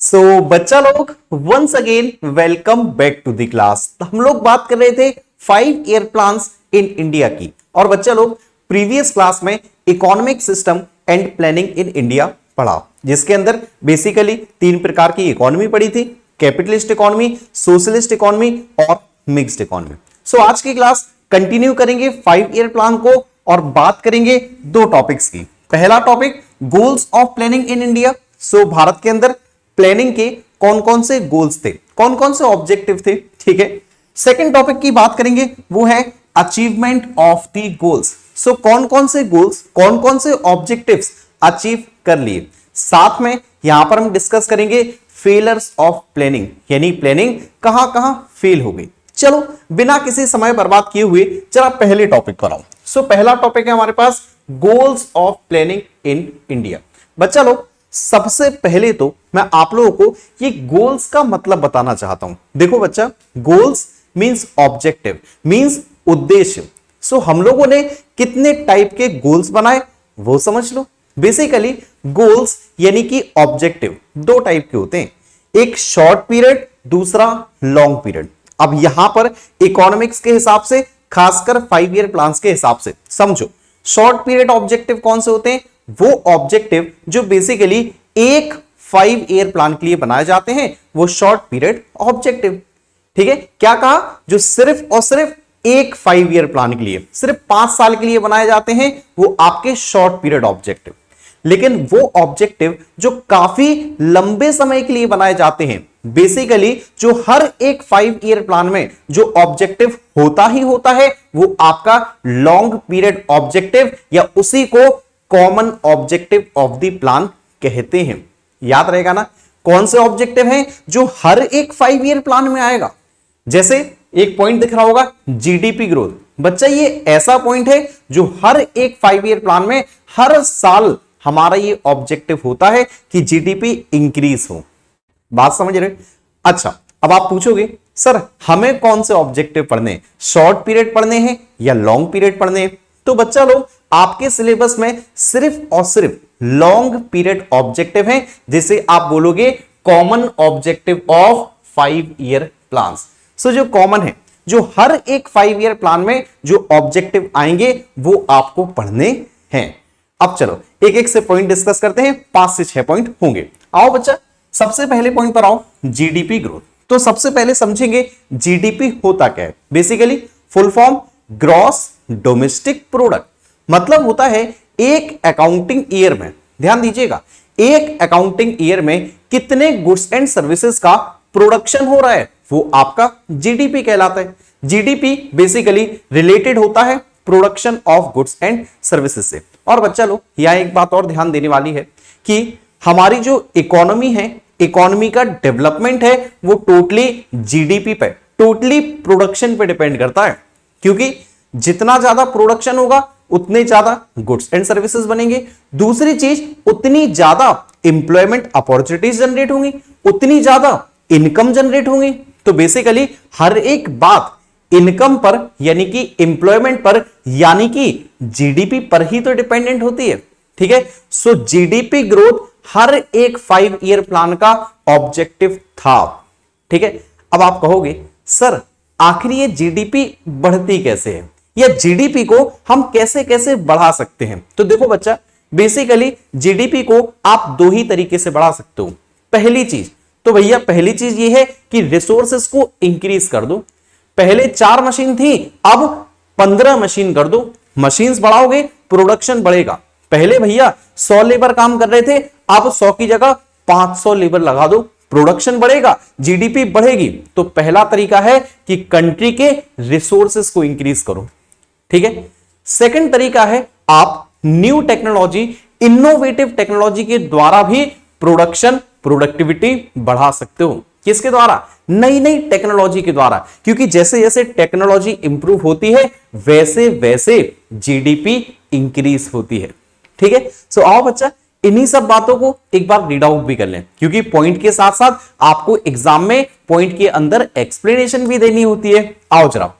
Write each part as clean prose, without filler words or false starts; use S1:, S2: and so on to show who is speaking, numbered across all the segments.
S1: बच्चा लोग once again welcome back to the class. हम लोग बात कर रहे थे 5 ईयर प्लान्स इन इंडिया की। और बच्चा लोग प्रीवियस क्लास में economic system and planning in India पढ़ा, जिसके अंदर बेसिकली 3 प्रकार की इकोनॉमी पढ़ी थी, कैपिटलिस्ट इकोनॉमी, सोशलिस्ट इकोनॉमी और मिक्स्ड इकोनॉमी। आज की क्लास कंटिन्यू करेंगे 5 ईयर प्लान को और बात करेंगे 2 टॉपिक्स की। पहला topic goals of planning in India. Bharat के अंदर प्लानिंग के कौन कौन से गोल्स थे, कौन कौन से ऑब्जेक्टिव थे, ठीक है। सेकंड टॉपिक की बात करेंगे वो है अचीवमेंट ऑफ द गोल्स। कौन कौन से गोल्स, कौन कौन से ऑब्जेक्टिव्स अचीव कर लिए। साथ में यहां पर हम डिस्कस करेंगे फेलर्स ऑफ प्लानिंग, यानी प्लानिंग कहां कहां फेल हो गई। चलो बिना किसी समय बर्बाद किए हुए जरा पहले टॉपिक पर आओ। पहला टॉपिक है हमारे पास goals of planning in India. बच्चा लोग सबसे पहले तो मैं आप लोगों को ये गोल्स का मतलब बताना चाहता हूं। देखो बच्चा, गोल्स मींस ऑब्जेक्टिव, मींस उद्देश्य। हम लोगों ने कितने टाइप के गोल्स बनाए वो समझ लो। बेसिकली गोल्स यानी कि ऑब्जेक्टिव 2 टाइप के होते हैं, एक शॉर्ट पीरियड, दूसरा लॉन्ग पीरियड। अब यहां पर इकोनॉमिक्स के हिसाब से, खासकर 5 ईयर प्लान्स के हिसाब से समझो, शॉर्ट पीरियड ऑब्जेक्टिव कौन से होते हैं? वो ऑब्जेक्टिव जो बेसिकली एक 5 ईयर प्लान के लिए बनाए जाते हैं, वो शॉर्ट पीरियड ऑब्जेक्टिव। ठीक है, क्या कहा? जो सिर्फ और सिर्फ एक 5 ईयर प्लान के लिए, सिर्फ 5 साल के लिए बनाए जाते हैं, वो आपके शॉर्ट पीरियड ऑब्जेक्टिव। लेकिन वो ऑब्जेक्टिव जो काफी लंबे समय के लिए बनाए जाते हैं, बेसिकली जो हर एक 5 ईयर प्लान में जो ऑब्जेक्टिव होता ही होता है, वो आपका लॉन्ग पीरियड ऑब्जेक्टिव या उसी को common objective of the plan कहते हैं। याद रहेगा ना, कौन से ऑब्जेक्टिव हैं जो हर एक 5 ईयर प्लान में आएगा। जैसे एक पॉइंट दिख रहा होगा जीडीपी ग्रोथ। बच्चा ये ऐसा पॉइंट है जो हर एक 5 ईयर प्लान में हर साल हमारा ये ऑब्जेक्टिव होता है कि जीडीपी इंक्रीज हो। बात समझ रहे? अच्छा, अब आप पूछोगे सर हमें कौन से ऑब्जेक्टिव पढ़ने हैं, शॉर्ट पीरियड पढ़ने हैं या लॉन्ग पीरियड पढ़ने हैं? तो बच्चा लोग आपके सिलेबस में सिर्फ और सिर्फ लॉन्ग पीरियड ऑब्जेक्टिव हैं, जिसे आप बोलोगे common objective of 5 year plans. जो कॉमन है, जो हर एक 5 ईयर प्लान में जो ऑब्जेक्टिव आएंगे वो आपको पढ़ने हैं। अब चलो एक एक से पॉइंट डिस्कस करते हैं, 5 से 6 पॉइंट होंगे। आओ बच्चा, सबसे पहले पॉइंट पर आओ, जीडीपी ग्रोथ। तो सबसे पहले समझेंगे जीडीपी होता क्या है। Basically full form gross domestic product, मतलब होता है एक अकाउंटिंग ईयर में, ध्यान दीजिएगा, एक अकाउंटिंग ईयर में कितने गुड्स एंड सर्विसेज का प्रोडक्शन हो रहा है, वो आपका जीडीपी कहलाता है। जीडीपी बेसिकली रिलेटेड होता है production of goods and services से। और बच्चा लोग यहां एक बात और ध्यान देने वाली है कि हमारी जो इकोनॉमी है, इकोनॉमी का डेवलपमेंट है, वो टोटली जीडीपी पे, टोटली प्रोडक्शन पे डिपेंड करता है। क्योंकि जितना ज्यादा प्रोडक्शन होगा उतने ज्यादा गुड्स एंड सर्विसेज बनेंगे। दूसरी चीज, उतनी ज्यादा इंप्लॉयमेंट अपॉर्चुनिटीज जनरेट होंगी, उतनी ज्यादा इनकम जनरेट होंगी। तो बेसिकली हर एक बात इनकम पर, यानी कि इंप्लॉयमेंट पर, यानी कि जीडीपी पर ही तो डिपेंडेंट होती है। ठीक है, जीडीपी ग्रोथ हर एक 5 ईयर प्लान का ऑब्जेक्टिव था। ठीक है, अब आप कहोगे सर आखिर ये जीडीपी बढ़ती कैसे है, या जीडीपी को हम कैसे कैसे बढ़ा सकते हैं? तो देखो बच्चा, बेसिकली जीडीपी को आप 2 ही तरीके से बढ़ा सकते हो। पहली चीज तो भैया, पहली चीज ये है कि रिसोर्सेस को इंक्रीज कर दो। पहले 4 मशीन थी, अब 15 मशीन कर दो। मशीन्स बढ़ाओगे, प्रोडक्शन बढ़ेगा। पहले भैया 100 लेबर काम कर रहे थे, अब 100 की जगह 500 लेबर लगा दो, प्रोडक्शन बढ़ेगा, जीडीपी बढ़ेगी। तो पहला तरीका है कि कंट्री के रिसोर्सेस को इंक्रीज करो। ठीक है। सेकंड तरीका है आप न्यू टेक्नोलॉजी, इनोवेटिव टेक्नोलॉजी के द्वारा भी प्रोडक्शन, प्रोडक्टिविटी बढ़ा सकते हो। किसके द्वारा? नई नई टेक्नोलॉजी के द्वारा। क्योंकि जैसे जैसे टेक्नोलॉजी इंप्रूव होती है, वैसे वैसे जीडीपी इंक्रीज होती है। ठीक है, आओ बच्चा इन्हीं सब बातों को एक बार रीड आउट भी कर लें, क्योंकि पॉइंट के साथ साथ आपको एग्जाम में पॉइंट के अंदर एक्सप्लेनेशन भी देनी होती है। आओ जरा,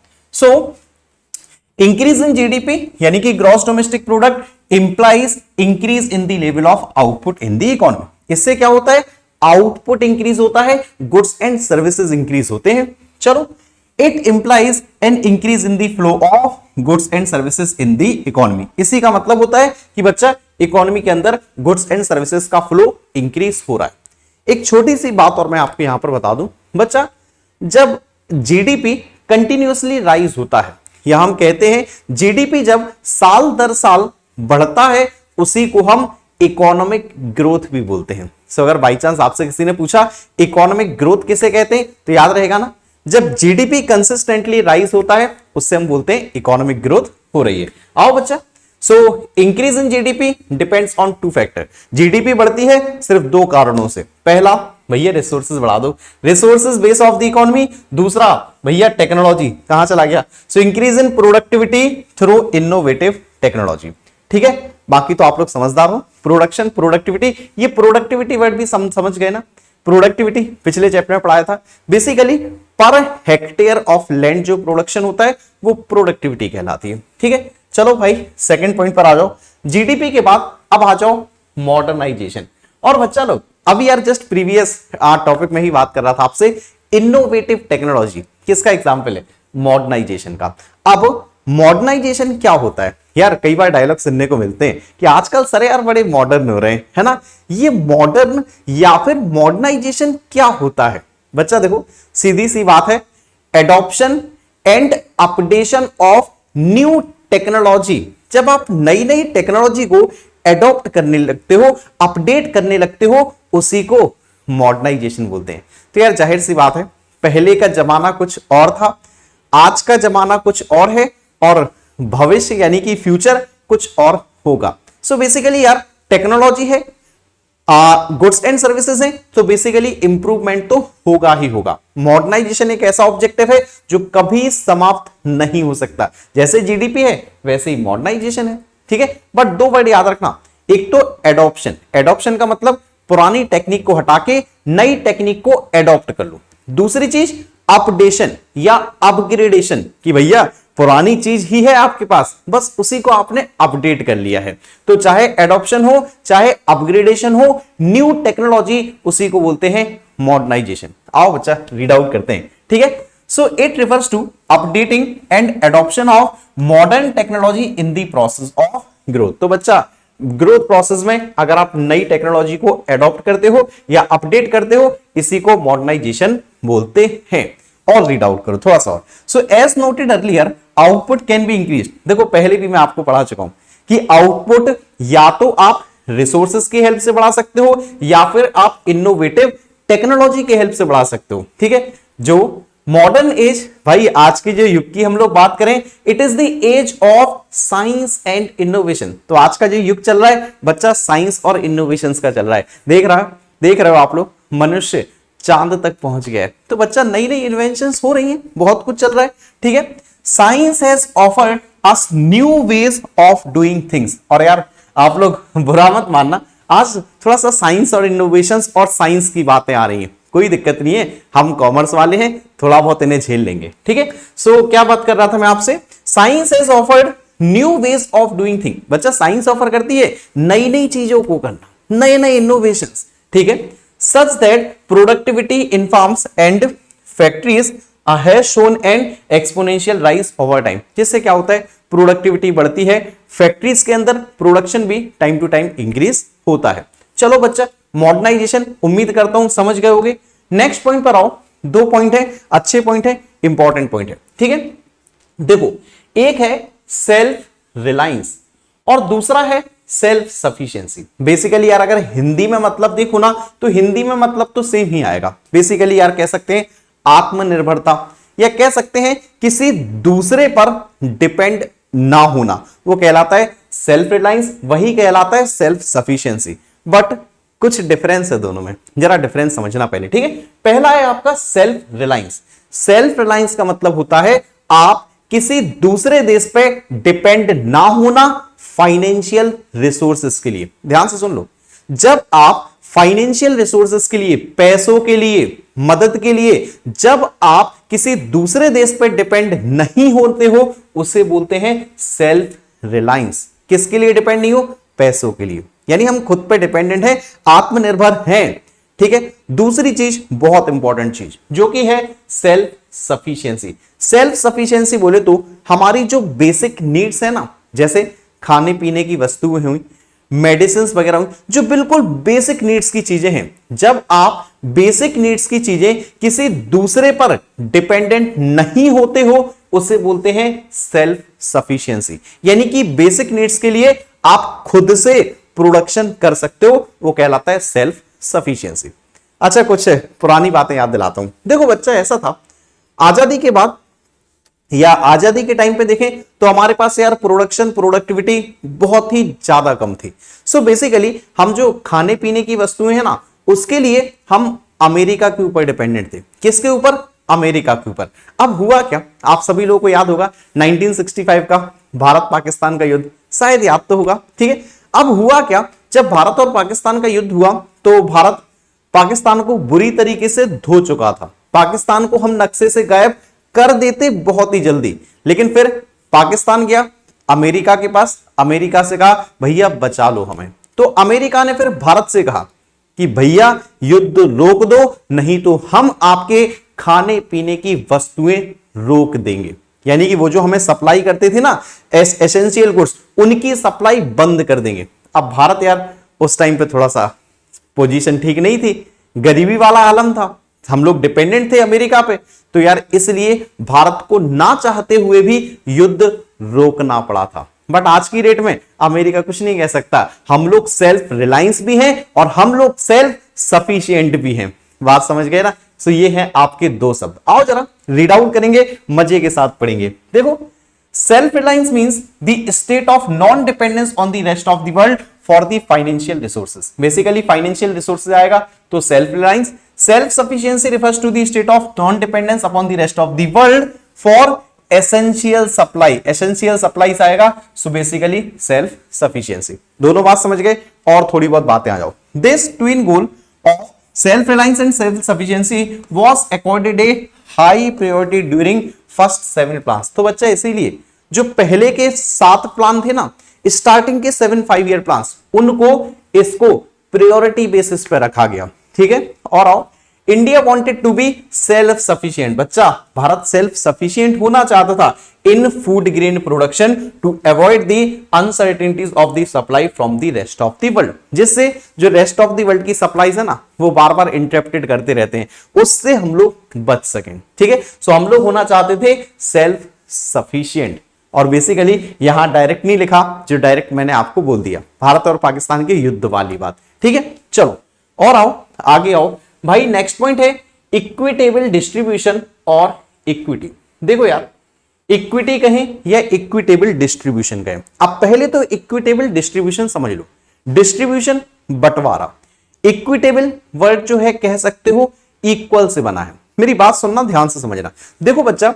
S1: इंक्रीज इन जीडीपी यानी कि gross domestic product implies increase in the level of output in the economy. इससे क्या होता है? आउटपुट इंक्रीज होता है, गुड्स एंड सर्विसेज इंक्रीज होते हैं। चलो, it implies an increase in the flow of goods and services in the economy. इसी का मतलब होता है कि बच्चा इकोनॉमी के अंदर गुड्स एंड सर्विसेज का फ्लो इंक्रीज हो रहा है। एक छोटी सी बात और मैं आपको यहां पर बता दूं बच्चा, जब जीडीपी कंटिन्यूअसली राइज होता है, या हम कहते हैं जीडीपी जब साल दर साल बढ़ता है, उसी को हम इकोनॉमिक ग्रोथ भी बोलते हैं। सो अगर बाई चांस आपसे किसी ने पूछा इकोनॉमिक ग्रोथ किसे कहते हैं, तो याद रहेगा ना, जब जीडीपी कंसिस्टेंटली राइज होता है उससे हम बोलते हैं इकोनॉमिक ग्रोथ हो रही है। आओ बच्चा, so increase in GDP depends on two factor. GDP बढ़ती है सिर्फ दो कारणों से, पहला भैया रिसोर्सेज बढ़ा दो, resources base of the economy, दूसरा भैया टेक्नोलॉजी कहां चला गया, so increase in productivity through innovative technology. ठीक है, बाकी तो आप लोग समझदार हो। प्रोडक्शन, प्रोडक्टिविटी, ये प्रोडक्टिविटी वर्ड भी समझ गए ना। प्रोडक्टिविटी पिछले चैप्टर में पढ़ाया था। Basically per hectare of land जो प्रोडक्शन होता है वो प्रोडक्टिविटी कहलाती है। ठीक है, चलो भाई सेकंड पॉइंट पर आ जाओ। जीडीपी के बाद अब आ जाओ मॉडर्नाइजेशन। और बच्चा लोग अभी यार जस्ट प्रीवियस टॉपिक में ही बात कर रहा था आपसे, इनोवेटिव टेक्नोलॉजी किसका एग्जाम्पल है, मॉडर्नाइजेशन का। अब मॉडर्नाइजेशन क्या होता है यार, कई बार डायलॉग सुनने को मिलते हैं कि आजकल सर यार बड़े मॉडर्न हो रहे हैं, है ना। ये मॉडर्न या फिर मॉडर्नाइजेशन क्या होता है बच्चा, देखो सीधी सी बात है, adoption and updation of new technology. जब आप नई नई टेक्नोलॉजी को एडॉप्ट करने लगते हो, अपडेट करने लगते हो, उसी को मॉडर्नाइजेशन बोलते हैं। तो यार जाहिर सी बात है, पहले का जमाना कुछ और था, आज का जमाना कुछ और है, और भविष्य यानी कि फ्यूचर कुछ और होगा। सो बेसिकली यार टेक्नोलॉजी है, गुड्स एंड सर्विसेज है, तो बेसिकली इंप्रूवमेंट तो होगा ही होगा। मॉडर्नाइजेशन एक ऐसा ऑब्जेक्टिव है जो कभी समाप्त नहीं हो सकता। जैसे जीडीपी है वैसे ही मॉडर्नाइजेशन है। ठीक है, बट दो वर्ड याद रखना, एक तो एडॉप्शन, एडॉप्शन का मतलब पुरानी टेक्निक को हटा के नई टेक्निक को एडॉप्ट कर लो। दूसरी चीज अपडेशन या अपग्रेडेशन, कि भैया पुरानी चीज ही है आपके पास, बस उसी को आपने अपडेट कर लिया है। तो चाहे एडॉप्शन हो चाहे अपग्रेडेशन हो, न्यू टेक्नोलॉजी, उसी को बोलते हैं मॉडर्नाइजेशन। आओ बच्चा रीड आउट करते हैं। ठीक है, so it refers to updating and adoption of modern technology in the process of growth. तो बच्चा ग्रोथ प्रोसेस में अगर आप नई टेक्नोलॉजी को एडॉप्ट करते हो या अपडेट करते हो, इसी को मॉडर्नाइजेशन बोलते हैं। और रीड आउट करो थोड़ा सा और। So as noted earlier, output can be increase. देखो पहले भी मैं आपको पढ़ा चुका हूं कि आउटपुट या तो आप रिसोर्सेज की हेल्प से बढ़ा सकते हो या फिर आप इनोवेटिव टेक्नोलॉजी के हेल्प से बढ़ा सकते हो। ठीक है, जो मॉडर्न एज, भाई आज के जो युग की हम लोग बात करें, it is the age of science and innovation. तो आज का जो युग चल रहा है बच्चा साइंस और इनोवेशन का चल रहा है। देख रहे हो आप लोग, मनुष्य चांद तक पहुंच गया है। तो बच्चा नई नई इन्वेंशंस हो रही हैं, बहुत कुछ चल रहा है। ठीक है, science has offered us new ways of doing things. और यार आप लोग बुरा मत मानना, आज थोड़ा सा साइंस और इनोवेशंस और साइंस की बातें आ रही हैं, कोई दिक्कत नहीं है, हम कॉमर्स वाले हैं, थोड़ा बहुत इन्हें झेल लेंगे। ठीक है, सो क्या बात कर रहा था मैं आपसे, science has offered new ways of doing thing. बच्चा साइंस ऑफर करती है नई नई चीजों को करना, नए नए इनोवेशंस। ठीक है, such that productivity in farms and factories has shown an exponential rise over time। जिससे क्या होता है, प्रोडक्टिविटी बढ़ती है, फैक्ट्रीज के अंदर प्रोडक्शन भी टाइम टू टाइम इंक्रीज होता है। चलो बच्चा, मॉडर्नाइजेशन उम्मीद करता हूं समझ गए होगे। नेक्स्ट पॉइंट पर आओ, दो पॉइंट है, अच्छे पॉइंट है, इंपॉर्टेंट पॉइंट है। ठीक है, देखो एक है सेल्फ रिलायंस और दूसरा है सेल्फ सफिशिएंसी। बेसिकली यार अगर हिंदी में मतलब देखो ना, तो हिंदी में मतलब तो सेम ही आएगा। बेसिकली यार कह सकते हैं आत्मनिर्भरता, या कह सकते हैं किसी दूसरे पर डिपेंड ना होना, वो कहलाता है सेल्फ रिलायंस, वही कहलाता है सेल्फ सफिशिएंसी। बट कुछ डिफरेंस है दोनों में, जरा डिफरेंस समझना पहले। ठीक है, पहला है आपका सेल्फ रिलायंस। सेल्फ रिलायंस का मतलब होता है आप किसी दूसरे देश पे डिपेंड ना होना फाइनेंशियल रिसोर्सेस के लिए। ध्यान से सुन लो, जब आप फाइनेंशियल रिसोर्सेस के लिए, पैसों के लिए, मदद के लिए जब आप किसी दूसरे देश पर डिपेंड नहीं होते हो, उसे बोलते हैं सेल्फ रिलायंस। किसके लिए डिपेंड नहीं हो, पैसों के लिए, यानी हम खुद पे डिपेंडेंट हैं, आत्मनिर्भर हैं। ठीक है। दूसरी चीज बहुत इंपॉर्टेंट चीज जो कि है सेल्फ सफिशिएंसी। सेल्फ सफिशिएंसी बोले तो हमारी जो बेसिक नीड्स है ना, जैसे खाने पीने की वस्तुएं हुई, मेडिसिन वगैरह हुई, जो बिल्कुल बेसिक नीड्स की चीजें हैं। जब आप बेसिक नीड्स की चीजें किसी दूसरे पर डिपेंडेंट नहीं होते हो, उसे बोलते हैं सेल्फ सफिशिएंसी। यानी कि बेसिक नीड्स के लिए आप खुद से प्रोडक्शन कर सकते हो, वो कहलाता है सेल्फ सफिशिएंसी। अच्छा, कुछ पुरानी बातें याद दिलाता हूं। देखो बच्चा, ऐसा था आजादी के बाद या आजादी के टाइम पे देखें तो हमारे पास यार प्रोडक्टिविटी बहुत ही ज्यादा कम थी। सो बेसिकली हम जो खाने पीने की वस्तुएं हैं ना, उसके लिए हम अमेरिका के ऊपर डिपेंडेंट थे। किसके ऊपर? अमेरिका के ऊपर। अब हुआ क्या, आप सभी लोगों को याद होगा 1965 का भारत पाकिस्तान का युद्ध, शायद याद तो होगा, ठीक है। अब हुआ क्या, जब भारत और पाकिस्तान का युद्ध हुआ तो भारत पाकिस्तान को बुरी तरीके से धो चुका था। पाकिस्तान को हम नक्शे से गायब कर देते बहुत ही जल्दी, लेकिन फिर पाकिस्तान गया अमेरिका के पास, अमेरिका से कहा भैया बचा लो हमें। तो अमेरिका ने फिर भारत से कहा कि भैया युद्ध रोक दो, नहीं तो हम आपके खाने पीने की वस्तुएं रोक देंगे। यानी कि वो जो हमें सप्लाई करते थे ना एसेंशियल गुड्स, उनकी सप्लाई बंद कर देंगे। अब भारत यार उस टाइम पे थोड़ा सा पोजीशन ठीक नहीं थी, गरीबी वाला आलम था, हम लोग डिपेंडेंट थे अमेरिका पे, तो यार इसलिए भारत को ना चाहते हुए भी युद्ध रोकना पड़ा था। बट आज की डेट में अमेरिका कुछ नहीं कह सकता, हम लोग सेल्फ रिलायंस भी हैं और हम लोग सेल्फ सफिशिएंट भी हैं। बात समझ गए ना? सो ये है आपके दो शब्द। आओ जरा रीड आउट करेंगे, मजे के साथ पढ़ेंगे। देखो, self reliance means the state of non dependence on the rest of the world for the financial resources. Basically financial resources आएगा तो self reliance. Self sufficiency refers to the state of non-dependence upon the rest of the world for essential supply. Essential supplies आएगा, so basically self sufficiency। दोनों बात समझ गए? और थोड़ी बहुत बातें आ जाओ। This twin goal of self reliance and self sufficiency was accorded a high priority during first 7 plans। तो बच्चा इसीलिए जो पहले के 7 प्लान थे ना, स्टार्टिंग के 7 5-year प्लान्स, उनको इसको प्रायोरिटी बेसिस पे रखा गया, ठीक है। और आओ, India wanted to be self sufficient. बच्चा, भारत सेल्फ सफिशिएंट होना चाहता था in food grain production to avoid the uncertainties of the supply from the rest of the world, जिससे जो रेस्ट ऑफ द वर्ल्ड की सप्लाईज है ना, वो बार बार इंटरप्टेड करते रहते हैं, उससे हम लोग बच सकें, ठीक है। सो हम लोग होना चाहते थे सेल्फ सफिशिएंट। और बेसिकली यहां डायरेक्ट नहीं लिखा, जो डायरेक्ट मैंने आपको बोल दिया, भारत और पाकिस्तान के युद्ध वाली बात, ठीक है। चलो और आओ आगे आओ भाई। नेक्स्ट पॉइंट है इक्विटेबल डिस्ट्रीब्यूशन और इक्विटी। देखो यार, इक्विटी कहें या इक्विटेबल डिस्ट्रीब्यूशन कहें, अब पहले तो इक्विटेबल डिस्ट्रीब्यूशन समझ लो। डिस्ट्रीब्यूशन बंटवारा, इक्विटेबल वर्ड जो है कह सकते हो इक्वल से बना है। मेरी बात सुनना, ध्यान से समझना। देखो बच्चा,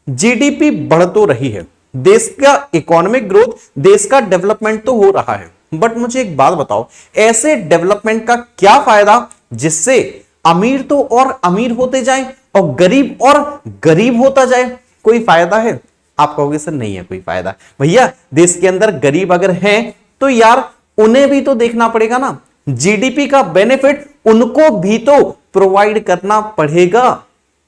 S1: जीडीपी बढ़ तो रही है, देश का इकोनॉमिक ग्रोथ, देश का डेवलपमेंट तो हो रहा है, बट मुझे एक बात बताओ, ऐसे डेवलपमेंट का क्या फायदा जिससे अमीर तो और अमीर होते जाए और गरीब होता जाए? कोई फायदा है? आप कहोगे सर नहीं है कोई फायदा। भैया, देश के अंदर गरीब अगर हैं तो यार उन्हें भी तो देखना पड़ेगा ना, जीडीपी का बेनिफिट उनको भी तो प्रोवाइड करना पड़ेगा।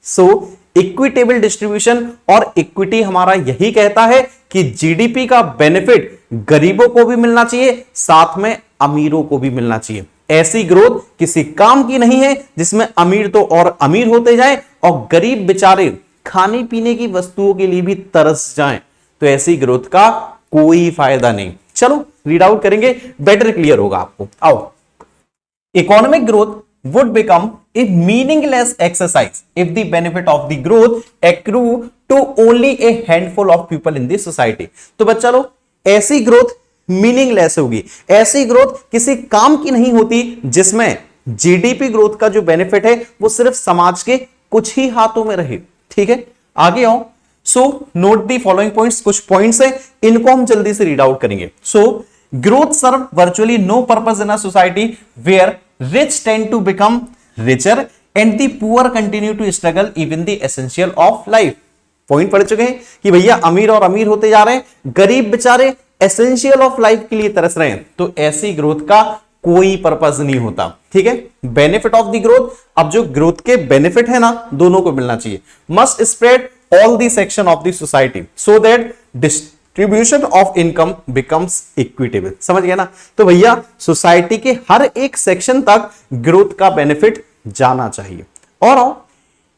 S1: सो इक्विटेबल डिस्ट्रीब्यूशन और इक्विटी हमारा यही कहता है कि जीडीपी का बेनिफिट गरीबों को भी मिलना चाहिए, साथ में अमीरों को भी मिलना चाहिए। ऐसी ग्रोथ किसी काम की नहीं है जिसमें अमीर तो और अमीर होते जाएं और गरीब बेचारे खाने पीने की वस्तुओं के लिए भी तरस जाएं, तो ऐसी ग्रोथ का कोई फायदा नहीं। चलो रीड आउट करेंगे, बेटर क्लियर होगा आपको। आओ, economic growth would become a meaningless exercise if the benefit of the growth accrue to only a handful of people in the society। तो बच्चा लोग, ऐसी ग्रोथ मीनिंगलेस होगी, ऐसी ग्रोथ किसी काम की नहीं होती जिसमें जीडीपी ग्रोथ का जो बेनिफिट है वो सिर्फ समाज के कुछ ही हाथों में रहे, ठीक है। आगे आओ। So note the following points, कुछ पॉइंट्स है, इनको हम जल्दी से रीड आउट करेंगे। So growth serve virtually no purpose in a society where rich tend to become richer and the poor continue to struggle even the essential of life। Point पढ़ चुके हैं कि भैया अमीर और अमीर होते जा रहे हैं, गरीब बेचारे एसेंशियल ऑफ लाइफ के लिए तरस रहे हैं, तो ऐसी ग्रोथ का कोई पर्पस नहीं होता। ठीक है, बेनिफिट ऑफ द ग्रोथ, अब जो ग्रोथ के बेनिफिट है ना दोनों को मिलना चाहिए। Must spread all the section of the society so that distribution of income becomes equitable. समझ गया ना? तो भैया सोसाइटी के हर एक सेक्शन तक ग्रोथ का बेनिफिट जाना चाहिए। और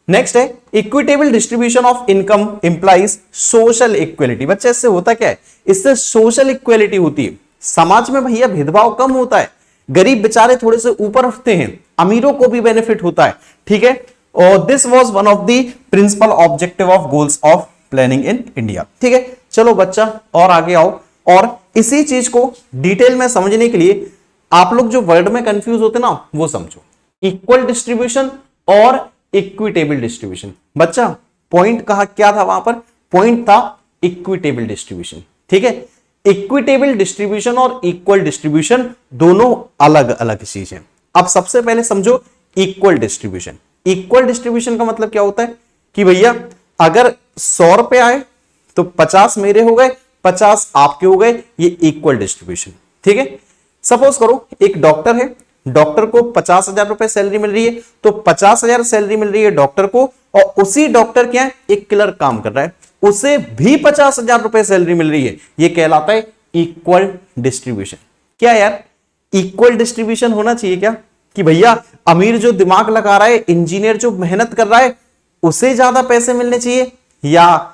S1: नेक्स्ट है equitable distribution of income implies social equality. बच्चे इससे होता क्या है? इससे सोशल इक्वलिटी होती है, समाज में भैया भेदभाव कम होता है, गरीब बेचारे थोड़े से ऊपर उठते हैं, अमीरों को भी बेनिफिट होता है। ठीक है, और this was one of the principal objective of goals of planning in India. ठीक है, चलो बच्चा और आगे आओ, और इसी चीज को डिटेल में समझने के लिए आप लोग जो वर्ड में कंफ्यूज होते ना वो समझो, इक्वल डिस्ट्रीब्यूशन और इक्विटेबल डिस्ट्रीब्यूशन। बच्चा पॉइंट कहा क्या था वहां पर? पॉइंट था इक्विटेबल डिस्ट्रीब्यूशन। ठीक है, इक्विटेबल डिस्ट्रीब्यूशन और इक्वल डिस्ट्रीब्यूशन दोनों अलग अलग चीज है। अब सबसे पहले समझो इक्वल डिस्ट्रीब्यूशन। इक्वल डिस्ट्रीब्यूशन का मतलब क्या होता है कि भैया अगर 100 रुपए आए तो 50 मेरे हो गए, 50 आपके हो गए, ये इक्वल डिस्ट्रीब्यूशन। ठीक है, सपोज करो एक डॉक्टर है, डॉक्टर को 50,000 रुपए सैलरी मिल रही है, तो 50,000 सैलरी मिल रही है डॉक्टर को, और उसी डॉक्टर क्या है एक क्लर्क काम कर रहा है, उसे भी 50,000 रुपए सैलरी मिल रही है। ये कहलाता है इक्वल डिस्ट्रीब्यूशन। क्या यार इक्वल डिस्ट्रीब्यूशन होना चाहिए क्या? कि भैया अमीर जो दिमाग लगा रहा है, इंजीनियर जो मेहनत कर रहा है, उसे ज्यादा पैसे मिलने चाहिए, या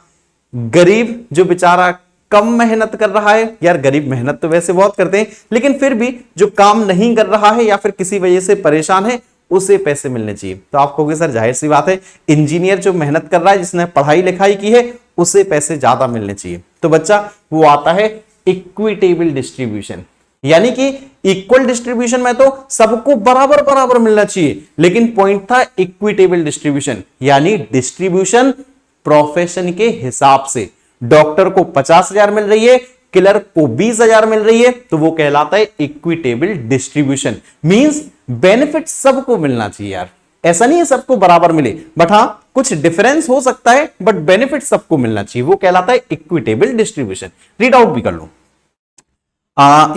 S1: गरीब जो बेचारा कम मेहनत कर रहा है? यार गरीब मेहनत तो वैसे बहुत करते हैं, लेकिन फिर भी जो काम नहीं कर रहा है या फिर किसी वजह से परेशान है उसे पैसे मिलने चाहिए। तो आप कहोगे सर जाहिर सी बात है, इंजीनियर जो मेहनत कर रहा है, जिसने पढ़ाई लिखाई की है, उसे पैसे ज्यादा मिलने चाहिए। तो बच्चा वो आता है इक्विटेबल डिस्ट्रीब्यूशन, यानी कि इक्वल डिस्ट्रीब्यूशन में तो सबको बराबर बराबर मिलना चाहिए, लेकिन पॉइंट था इक्विटेबल डिस्ट्रीब्यूशन, यानी डिस्ट्रीब्यूशन प्रोफेशन के हिसाब से। डॉक्टर को 50,000 मिल रही है, क्लर्क को 20,000 मिल रही है, तो वो कहलाता है इक्विटेबल डिस्ट्रीब्यूशन। मींस बेनिफिट सबको मिलना चाहिए यार, ऐसा नहीं है सबको बराबर मिले, बट हाँ कुछ डिफरेंस हो सकता है, बट बेनिफिट सबको मिलना चाहिए, वो कहलाता है इक्विटेबल डिस्ट्रीब्यूशन। रीड आउट भी कर लो,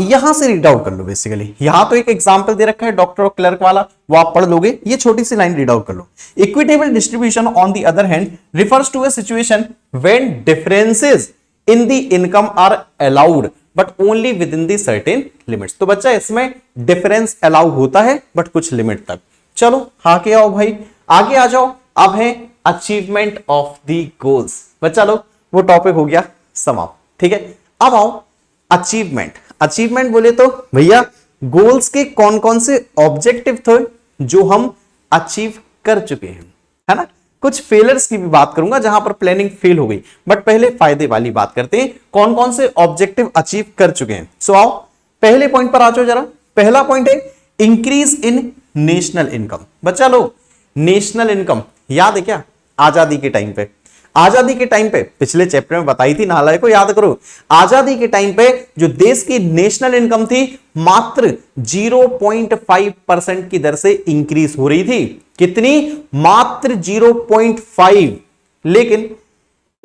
S1: यहां से रीड आउट कर लो। बेसिकली यहां तो एक एग्जांपल दे रखा है डॉक्टर और क्लर्क वाला, वो आप पढ़ लोगे, ये छोटी सी लाइन रीड आउट कर लो। Equitable distribution on the other hand refers to a situation when differences in the income are allowed but only within the certain limits. तो बच्चा इसमें डिफरेंस अलाउ होता है बट कुछ लिमिट तक। चलो आगे आओ भाई, आगे आ जाओ। अब है अचीवमेंट ऑफ द गोल्स। बच्चा लोग वो टॉपिक हो गया समाप्त। ठीक है, अब आओ अचीवमेंट। अचीवमेंट बोले तो भैया गोल्स के कौन कौन से ऑब्जेक्टिव थे जो हम अचीव कर चुके हैं, है ना। कुछ फेलियर्स की भी बात करूंगा जहां पर प्लानिंग फेल हो गई, बट पहले फायदे वाली बात करते हैं, कौन कौन से ऑब्जेक्टिव अचीव कर चुके हैं। सो आओ पहले पॉइंट पर आ जाओ जरा। पहला पॉइंट है इंक्रीज इन नेशनल इनकम। बच्चा लोग नेशनल इनकम याद है क्या? आजादी के टाइम पे, आजादी के टाइम पे पिछले चैप्टर में बताई थी, नालायक को याद करो। आजादी के टाइम पे जो देश की नेशनल इनकम थी मात्र 0.5% की दर से इंक्रीज हो रही थी। कितनी? मात्र 0.5। लेकिन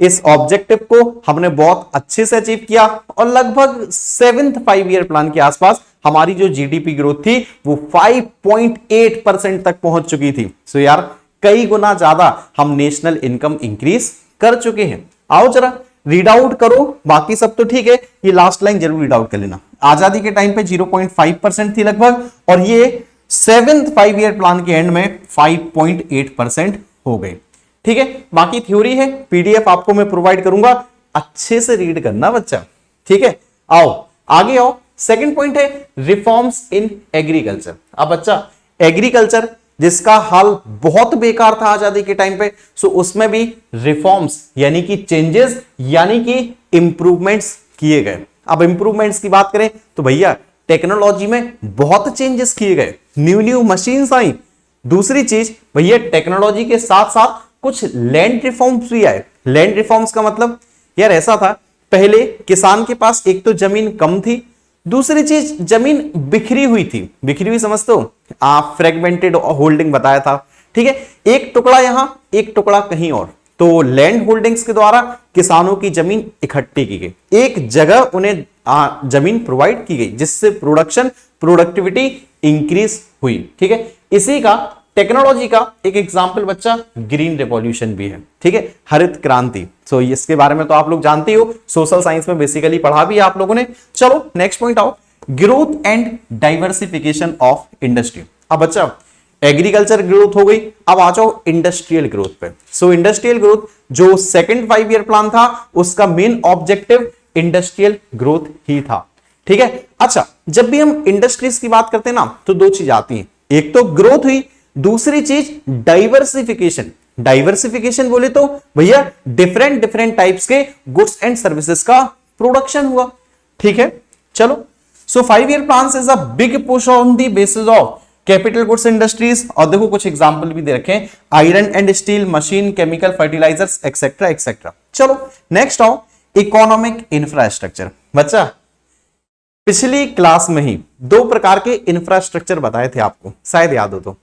S1: इस ऑब्जेक्टिव को हमने बहुत अच्छे से अचीव किया और लगभग 7th 5 ईयर प्लान के आसपास हमारी जो जीडीपी ग्रोथ थी वो 5.8% तक पहुंच चुकी थी। सो यार कई गुना ज्यादा हम नेशनल इनकम इंक्रीज कर चुके हैं। आओ जरा रीड आउट करो, बाकी सब तो ठीक है, ये लास्ट लाइन जरूर रीड आउट कर लेना। आजादी के टाइम पे 0.5% थी लगभग, और ये 7th 5 ईयर प्लान के एंड में 5.8% हो गए। ठीक है, बाकी थ्योरी है, पीडीएफ आपको मैं प्रोवाइड करूंगा, अच्छे से रीड करना बच्चा। ठीक है, आओ आगे आओ। सेकंड पॉइंट है रिफॉर्म्स इन एग्रीकल्चर। अब बच्चा एग्रीकल्चर जिसका हाल बहुत बेकार था आजादी के टाइम पे, सो उसमें भी रिफॉर्म्स यानी कि चेंजेस यानी कि इंप्रूवमेंट्स किए गए। अब इंप्रूवमेंट्स की बात करें तो भैया टेक्नोलॉजी में बहुत चेंजेस किए गए, न्यू मशीन्स आई। दूसरी चीज भैया टेक्नोलॉजी के साथ साथ कुछ लैंड रिफॉर्म्स भी आए। लैंड रिफॉर्म्स का मतलब यार ऐसा था, पहले किसान के पास एक तो जमीन कम थी, दूसरी चीज जमीन बिखरी हुई थी। बिखरी हुई समझते हो आप, फ्रेगमेंटेड होल्डिंग बताया था। ठीक है, एक टुकड़ा यहां एक टुकड़ा कहीं और, तो लैंड होल्डिंग्स के द्वारा किसानों की जमीन इकट्ठी की गई, एक जगह उन्हें जमीन प्रोवाइड की गई, जिससे प्रोडक्शन प्रोडक्टिविटी इंक्रीज हुई। ठीक है, इसी का टेक्नोलॉजी का एक एग्जाम्पल बच्चा ग्रीन रेवोल्यूशन भी है। ठीक है, हरित क्रांति। सो इसके बारे में तो आप लोग जानते हो, सोशल साइंस में बेसिकली पढ़ा भी है आप लोगों ने। चलो नेक्स्ट पॉइंट आओ, growth and diversification of industry. अब बच्चा एग्रीकल्चर ग्रोथ हो गई, अब आ जाओ इंडस्ट्रियल ग्रोथ पे। सो इंडस्ट्रियल ग्रोथ जो सेकंड 5 ईयर प्लान था उसका मेन ऑब्जेक्टिव इंडस्ट्रियल ग्रोथ ही था। ठीक है, अच्छा जब भी हम इंडस्ट्रीज की बात करते हैं ना तो दो चीज आती हैं, एक तो ग्रोथ हुई, दूसरी चीज डाइवर्सिफिकेशन। डाइवर्सिफिकेशन बोले तो भैया डिफरेंट डिफरेंट टाइप्स के गुड्स एंड सर्विसेज का प्रोडक्शन हुआ। ठीक है, चलो so 5 year plan is a big push on the basis of capital goods industries. और देखो कुछ एग्जांपल भी दे रखे हैं, iron and steel, machine, chemical, fertilisers etcetera etcetera. चलो नेक्स्ट आओ इकोनॉमिक इंफ्रास्ट्रक्चर। बच्चा पिछली क्लास में ही दो प्रकार के इंफ्रास्ट्रक्चर बताए थे आपको, शायद याद हो तो।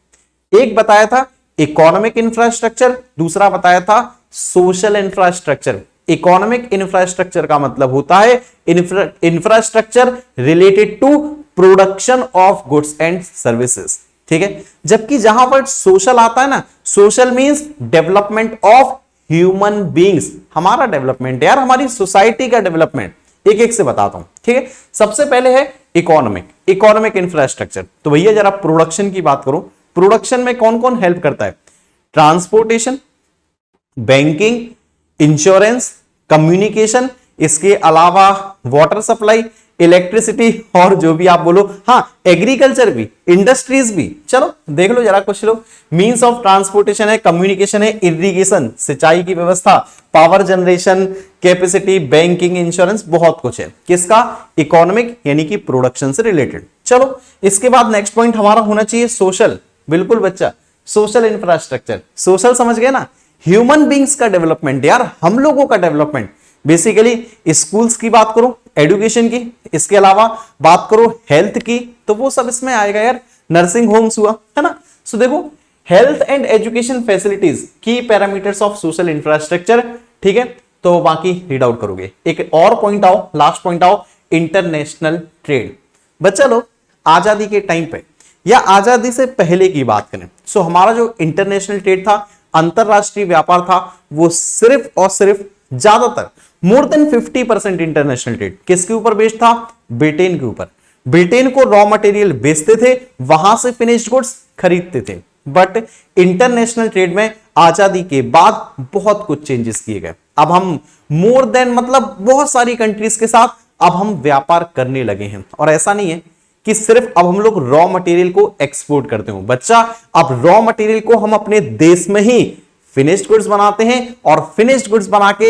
S1: एक बताया था इकोनॉमिक इंफ्रास्ट्रक्चर, दूसरा बताया था सोशल इंफ्रास्ट्रक्चर। इकोनॉमिक इंफ्रास्ट्रक्चर का मतलब होता है infrastructure related to production of goods and services. ठीक है, जबकि जहां पर सोशल आता है ना, social means development of human beings, हमारा डेवलपमेंट यार, हमारी सोसाइटी का डेवलपमेंट। एक एक से बताता हूं। ठीक है, सबसे पहले है इकोनॉमिक इंफ्रास्ट्रक्चर। तो भैया जरा प्रोडक्शन की बात करो, प्रोडक्शन में कौन कौन हेल्प करता है? ट्रांसपोर्टेशन, बैंकिंग, इंश्योरेंस, कम्युनिकेशन, इसके अलावा वाटर सप्लाई, इलेक्ट्रिसिटी और जो भी आप बोलो, हाँ एग्रीकल्चर भी, इंडस्ट्रीज भी। चलो देख लो जरा कुछ लोग, मींस ऑफ ट्रांसपोर्टेशन है, कम्युनिकेशन है, इरिगेशन सिंचाई की व्यवस्था, power generation capacity, banking, insurance, बहुत कुछ है। किसका? इकोनॉमिक यानी कि प्रोडक्शन से रिलेटेड। चलो इसके बाद नेक्स्ट पॉइंट हमारा होना चाहिए सोशल। बिल्कुल बच्चा, सोशल इंफ्रास्ट्रक्चर, सोशल समझ गए ना, ह्यूमन बींग्स का डेवलपमेंट यार, हम लोगों का डेवलपमेंट। बेसिकली स्कूल्स की बात करो, एजुकेशन की, इसके अलावा बात करो हेल्थ की, तो वो सब इसमें आएगा यार। नर्सिंग होम्स हुआ, है ना। सो देखो हेल्थ एंड एजुकेशन फैसिलिटीज की पैरामीटर्स ऑफ सोशल इंफ्रास्ट्रक्चर। ठीक है, तो बाकी रीड आउट करोगे। एक और पॉइंट आओ, लास्ट पॉइंट आओ, इंटरनेशनल ट्रेड। बच्चा लोग आजादी के टाइम पे या आजादी से पहले की बात करें, सो हमारा जो इंटरनेशनल ट्रेड था, अंतरराष्ट्रीय व्यापार था, वो सिर्फ और सिर्फ ज्यादातर मोर देन 50% इंटरनेशनल ट्रेड किसके ऊपर बेस्ड था? ब्रिटेन के ऊपर। ब्रिटेन को रॉ मटेरियल बेचते थे, वहां से फिनिश्ड गुड्स खरीदते थे। बट इंटरनेशनल ट्रेड में आजादी के बाद बहुत कुछ चेंजेस किए गए। अब हम मोर देन मतलब बहुत सारी कंट्रीज के साथ अब हम व्यापार करने लगे हैं। और ऐसा नहीं है कि सिर्फ अब हम लोग रॉ मटेरियल को एक्सपोर्ट करते हो बच्चा, अब रॉ मटेरियल को हम अपने देश में ही फिनिश्ड गुड्स बनाते हैं और फिनिश्ड गुड्स बना के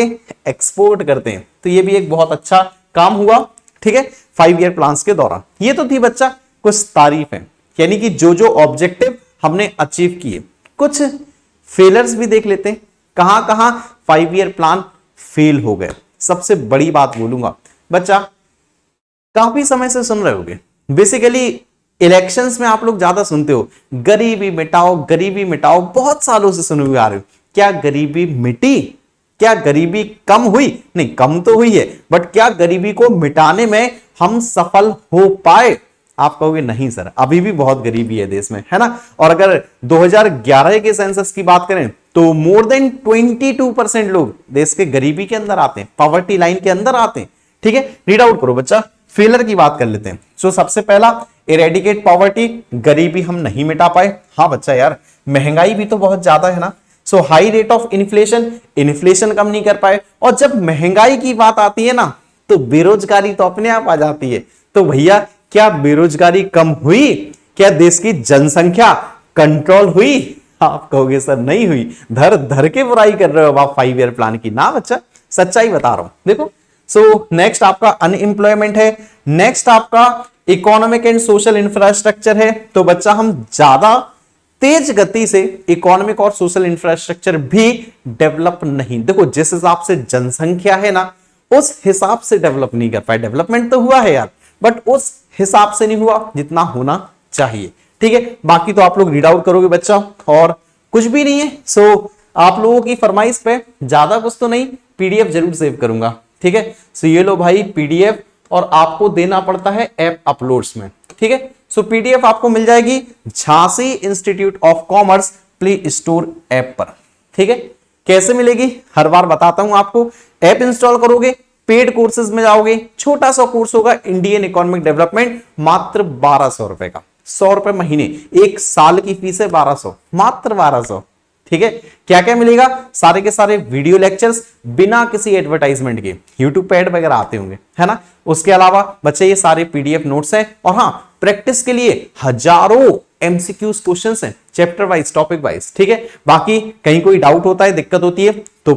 S1: एक्सपोर्ट करते हैं। तो ये भी एक बहुत अच्छा काम हुआ। ठीक है, 5 ईयर प्लान्स के दौरान। ये तो थी बच्चा कुछ तारीफ है, यानी कि जो जो ऑब्जेक्टिव हमने अचीव किए। कुछ फेलर्स भी देख लेते हैं, कहां कहां 5 ईयर प्लान फेल हो गए। सबसे बड़ी बात बोलूंगा बच्चा, काफी समय से सुन रहे होगे, बेसिकली इलेक्शंस में आप लोग ज्यादा सुनते हो, गरीबी मिटाओ गरीबी मिटाओ, बहुत सालों से सुने हुए आ रहे हो। क्या गरीबी मिटी? क्या गरीबी कम हुई? नहीं, कम तो हुई है, बट क्या गरीबी को मिटाने में हम सफल हो पाए? आप कहोगे नहीं सर, अभी भी बहुत गरीबी है देश में, है ना। और अगर 2011 के सेंसस की बात करें तो मोर देन 22% लोग देश के गरीबी के अंदर आते हैं, पॉवर्टी लाइन के अंदर आते हैं। ठीक है, रीड आउट करो बच्चा। फेलर की बात कर लेते हैं। सो सबसे पहला, इरेडिकेट पॉवर्टी, गरीबी हम नहीं मिटा पाए। हाँ बच्चा यार, महंगाई भी तो बहुत ज्यादा है ना। So high rate of inflation, inflation कम नहीं कर पाए। और जब महंगाई की बात आती है ना, तो बेरोजगारी तो अपने आप आ जाती है। तो भैया क्या बेरोजगारी कम हुई? क्या देश की जनसंख्या कंट्रोल हुई? आप कहोगे सर नहीं हुई। धर धर के बुराई कर रहे हो आप 5 ईयर प्लान की। ना बच्चा, सच्चाई बता रहा हूं। देखो, सो नेक्स्ट आपका अनएम्प्लॉयमेंट है, नेक्स्ट आपका इकोनॉमिक एंड सोशल इंफ्रास्ट्रक्चर है। तो बच्चा हम ज्यादा तेज गति से इकोनॉमिक और सोशल इंफ्रास्ट्रक्चर भी डेवलप नहीं, देखो जिस हिसाब से जनसंख्या है ना, उस हिसाब से डेवलप नहीं कर पाए। डेवलपमेंट तो हुआ है यार, बट उस हिसाब से नहीं हुआ जितना होना चाहिए। ठीक है, बाकी तो आप लोग रीड आउट करोगे बच्चा, और कुछ भी नहीं है। सो आप लोगों की फरमाइश पे ज्यादा कुछ तो नहीं, पीडीएफ जरूर सेव करूंगा। ठीक है, सो ये लो भाई पीडीएफ, और आपको देना पड़ता है ऐप अपलोड्स में। ठीक है। सो पीडीएफ आपको मिल जाएगी Jhansi institute of commerce play store app पर, ठीक है। कैसे मिलेगी हर बार बताता हूं आपको। ऐप इंस्टॉल करोगे, पेड कोर्सेज में जाओगे, छोटा सा कोर्स होगा इंडियन इकोनॉमिक डेवलपमेंट, मात्र 1200 रुपए का, 100 रुपए महीने, एक साल की फीस है 1200, मात्र 1200, ठीक है। क्या क्या मिलेगा, सारे के सारे वीडियो लेक्चर्स बिना किसी एडवर्टाइजमेंट के, यूट्यूब पे ऐड वगैरह आते होंगे, है ना। उसके अलावा बच्चे ये सारे पीडीएफ नोट्स हैं, और हाँ प्रैक्टिस के लिए हजारों एमसीक्यूज क्वेश्चंस हैं, चैप्टर वाइज, टॉपिक वाइज, ठीक है। बाकी कहीं कोई डाउट होता है, दिक्कत होती है, तो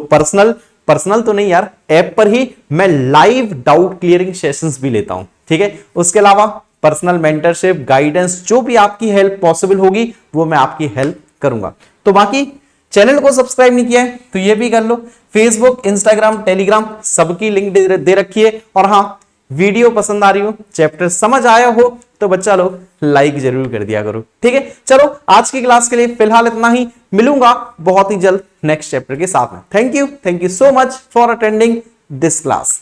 S1: पर्सनल तो नहीं यार, ऐप पर ही मैं लाइव डाउट क्लियरिंग सेशंस भी लेता हूं, ठीक है। उसके अलावा पर्सनल मेंटरशिप, गाइडेंस, जो भी आपकी हेल्प पॉसिबल होगी वो मैं आपकी हेल्प करूंगा। तो बाकी चैनल को सब्सक्राइब नहीं किया है तो ये भी कर लो, फेसबुक, इंस्टाग्राम, टेलीग्राम सबकी लिंक दे रखी है। और हाँ, वीडियो पसंद आ रही हो, चैप्टर समझ आया हो तो बच्चा लोग लाइक जरूर कर दिया करो, ठीक है। चलो आज की क्लास के लिए फिलहाल इतना ही, मिलूंगा बहुत ही जल्द नेक्स्ट चैप्टर के साथ में। Thank you so much for attending this class.